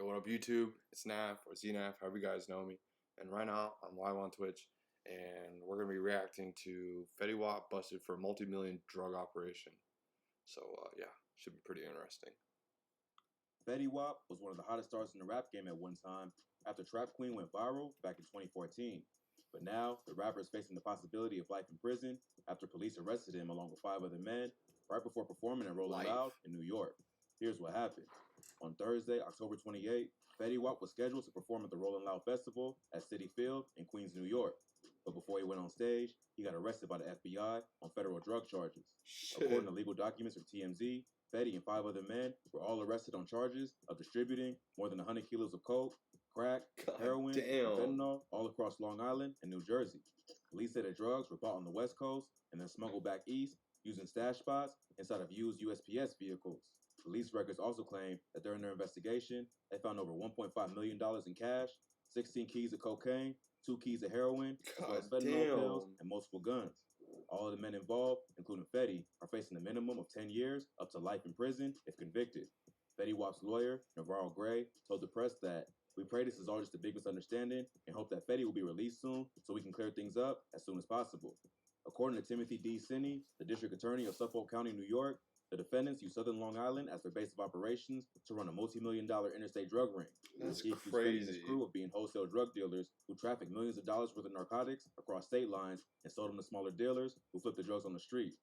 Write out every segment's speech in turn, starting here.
Yo, what up, YouTube? It's Naf or ZNAF, however you guys know me. And right now, I'm live on Twitch, and we're gonna be reacting to Fetty Wap busted for a multi-million drug operation. So, yeah, should be pretty interesting. Fetty Wap was one of the hottest stars in the rap game at one time after Trap Queen went viral back in 2014. But now, the rapper is facing the possibility of life in prison after police arrested him along with 5 other men right before performing at Rolling Loud in New York. Here's what happened. On Thursday, October 28, Fetty Wap was scheduled to perform at the Rolling Loud Festival at Citi Field in Queens, New York. But before he went on stage, he got arrested by the FBI on federal drug charges. According to legal documents from TMZ, Fetty and 5 other men were all arrested on charges of distributing more than 100 kilos of coke, crack, heroin, and fentanyl all across Long Island and New Jersey. Police said the drugs were bought on the West Coast and then smuggled back east using stash spots inside of used USPS vehicles. Police records also claim that during their investigation, they found over $1.5 million in cash, 16 keys of cocaine, 2 keys of heroin, as well as fentanyl pills and multiple guns. All of the men involved, including Fetty, are facing a minimum of 10 years up to life in prison if convicted. Fetty Wap's lawyer, Navarro Gray, told the press that, "We pray this is all just a big misunderstanding and hope that Fetty will be released soon so we can clear things up as soon as possible." According to Timothy D. Sinney, the district attorney of Suffolk County, New York, the defendants used Southern Long Island as their base of operations to run a multi-million-dollar interstate drug ring. That's he accused crazy. Fetty and his crew of being wholesale drug dealers who trafficked millions of dollars worth of narcotics across state lines and sold them to smaller dealers who flipped the drugs on the street.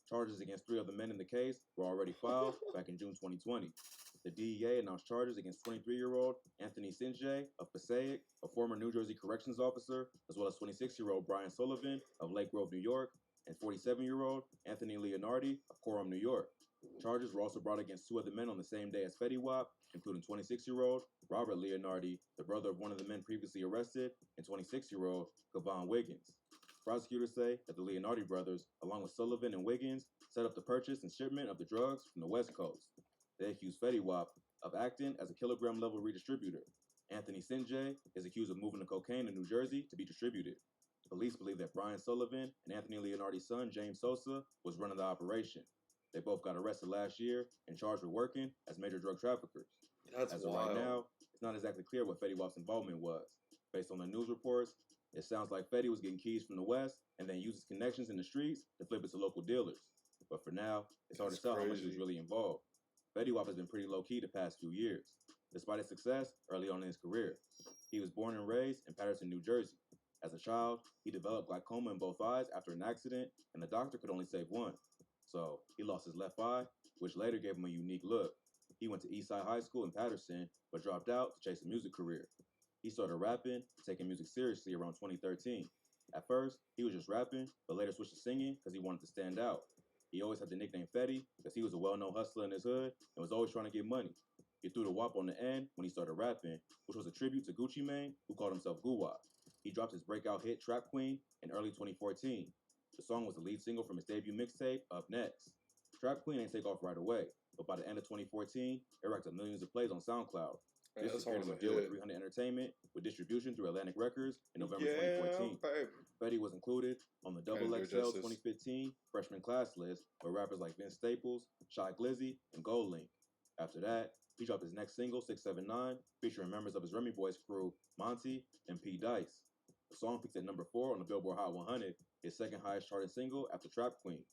Charges against 3 other men in the case were already filed back in June 2020. The DEA announced charges against 23-year-old Anthony Sinjay of Passaic, a former New Jersey corrections officer, as well as 26-year-old Brian Sullivan of Lake Grove, New York, and 47-year-old Anthony Leonardi of Coram, New York. Charges were also brought against 2 other men on the same day as Fetty Wap, including 26-year-old Robert Leonardi, the brother of one of the men previously arrested, and 26-year-old Kevon Wiggins. Prosecutors say that the Leonardi brothers, along with Sullivan and Wiggins, set up the purchase and shipment of the drugs from the West Coast. They accused Fetty Wap of acting as a kilogram-level redistributor. Anthony Sinjay is accused of moving the cocaine to New Jersey to be distributed. Police believe that Brian Sullivan and Anthony Leonardi's son, James Sosa, was running the operation. They both got arrested last year and charged with working as major drug traffickers. As of right now, it's not exactly clear what Fetty Wap's involvement was. Based on the news reports, it sounds like Fetty was getting keys from the West and then used his connections in the streets to flip it to local dealers. But for now, it's hard to tell how much he was really involved. Fetty Wap has been pretty low-key the past few years, despite his success early on in his career. He was born and raised in Paterson, New Jersey. As a child, he developed glaucoma in both eyes after an accident, and the doctor could only save one. So he lost his left eye, which later gave him a unique look. He went to Eastside High School in Paterson, but dropped out to chase a music career. He started rapping and taking music seriously around 2013. At first, he was just rapping, but later switched to singing because he wanted to stand out. He always had the nickname Fetty because he was a well-known hustler in his hood and was always trying to get money. He threw the WAP on the end when he started rapping, which was a tribute to Gucci Mane, who called himself Guwap. He dropped his breakout hit Trap Queen in early 2014. The song was the lead single from his debut mixtape, Up Next. Trap Queen ain't take off right away, but by the end of 2014, it racked up millions of plays on SoundCloud. This secured him a deal with 300 Entertainment with distribution through Atlantic Records in November 2014. Fetty was included on the XXL 2015 freshman class list with rappers like Vince Staples, Shy Glizzy, and Gold Link. After that, he dropped his next single, 679, featuring members of his Remy Boys crew, Monty and P. Dice. The song peaked at number 4 on the Billboard Hot 100, his second highest charting single after Trap Queen.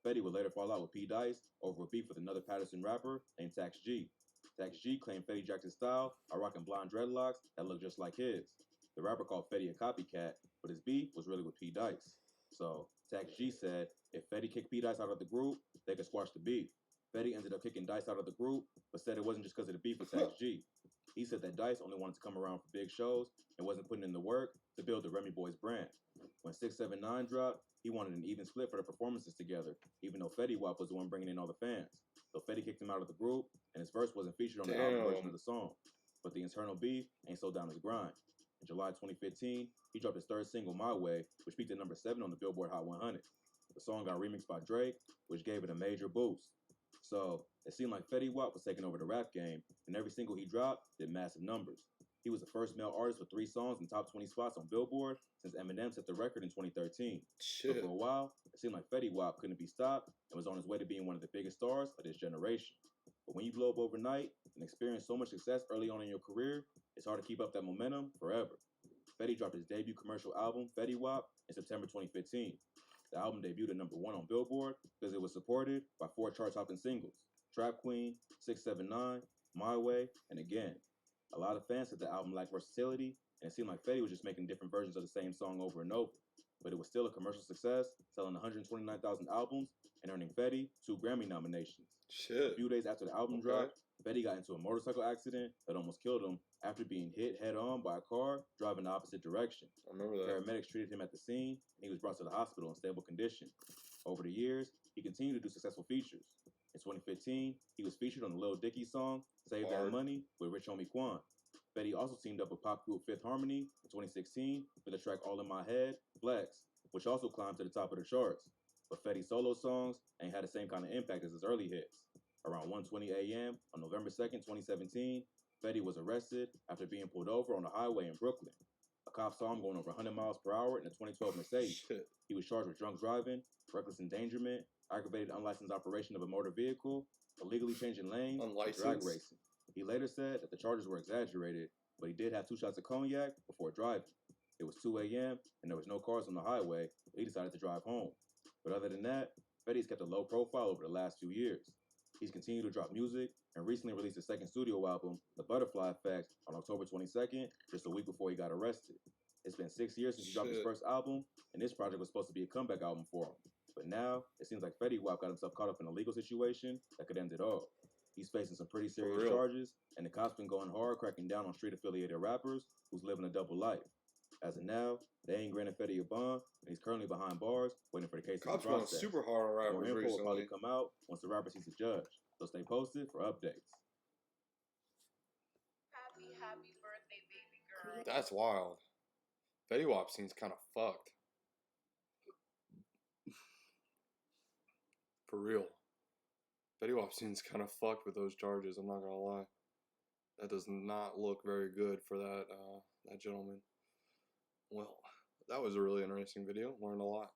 Fetty would later fall out with P. Dice over a beef with another Paterson rapper named Tax G. Tax G claimed Fetty jacked his style by rocking blonde dreadlocks that looked just like his. The rapper called Fetty a copycat, but his beef was really with P. Dice. So, Tax G said if Fetty kicked P. Dice out of the group, they could squash the beef. Fetty ended up kicking Dice out of the group, but said it wasn't just because of the beef with Tax G. He said that Dice only wanted to come around for big shows and wasn't putting in the work to build the Remy Boys brand. When 679 dropped, he wanted an even split for the performances together, even though Fetty Wap was the one bringing in all the fans. So Fetty kicked him out of the group, and his verse wasn't featured on the album version of the song. But the internal beef ain't slowed down his grind. In July 2015, he dropped his 3rd single, My Way, which peaked at number 7 on the Billboard Hot 100. The song got remixed by Drake, which gave it a major boost. So, it seemed like Fetty Wap was taking over the rap game, and every single he dropped did massive numbers. He was the first male artist with 3 songs in top 20 spots on Billboard since Eminem set the record in 2013. So for a while, it seemed like Fetty Wap couldn't be stopped and was on his way to being one of the biggest stars of this generation. But when you blow up overnight and experience so much success early on in your career, it's hard to keep up that momentum forever. Fetty dropped his debut commercial album, Fetty Wap, in September 2015. The album debuted at #1 on Billboard because it was supported by 4 chart-topping singles: Trap Queen, 679, My Way, and Again. A lot of fans said the album lacked versatility, and it seemed like Fetty was just making different versions of the same song over and over. But it was still a commercial success, selling 129,000 albums and earning Fetty 2 Grammy nominations. Shit. A few days after the album dropped, Fetty got into a motorcycle accident that almost killed him after being hit head-on by a car driving the opposite direction. I remember that. Paramedics treated him at the scene, and he was brought to the hospital in stable condition. Over the years, he continued to do successful features. In 2015, he was featured on the Lil Dicky song Save That Money with Rich Homie Quan. Fetty also teamed up with pop group Fifth Harmony in 2016 for the track All in My Head, Flex, which also climbed to the top of the charts. But Fetty's solo songs ain't had the same kind of impact as his early hits. Around 1:20 a.m. on November 2nd, 2017, Fetty was arrested after being pulled over on the highway in Brooklyn. A cop saw him going over 100 miles per hour in a 2012 Mercedes. Shit. He was charged with drunk driving, reckless endangerment, aggravated unlicensed operation of a motor vehicle, illegally changing lanes, and drag racing. He later said that the charges were exaggerated, but he did have 2 shots of cognac before driving. It was 2 a.m. and there was no cars on the highway, so he decided to drive home. But other than that, Fetty's kept a low profile over the last few years. He's continued to drop music and recently released his second studio album, The Butterfly Effect, on October 22nd, just a week before he got arrested. It's been 6 years since he dropped his first album, and this project was supposed to be a comeback album for him. But now, it seems like Fetty Wap got himself caught up in a legal situation that could end it all. He's facing some pretty serious charges, and the cops been going hard cracking down on street-affiliated rappers who's living a double life. As of now, they ain't granted Fetty a bond, and he's currently behind bars, waiting for the case to be processed. Cops going super hard on rappers More info recently. will probably come out once the rapper sees a judge, so stay posted for updates. Happy birthday, baby girl. That's wild. Fetty Wap seems kind of fucked. For real. Fetty Wap seems kind of fucked with those charges, I'm not gonna lie. That does not look very good for that gentleman. Well, that was a really interesting video. Learned a lot.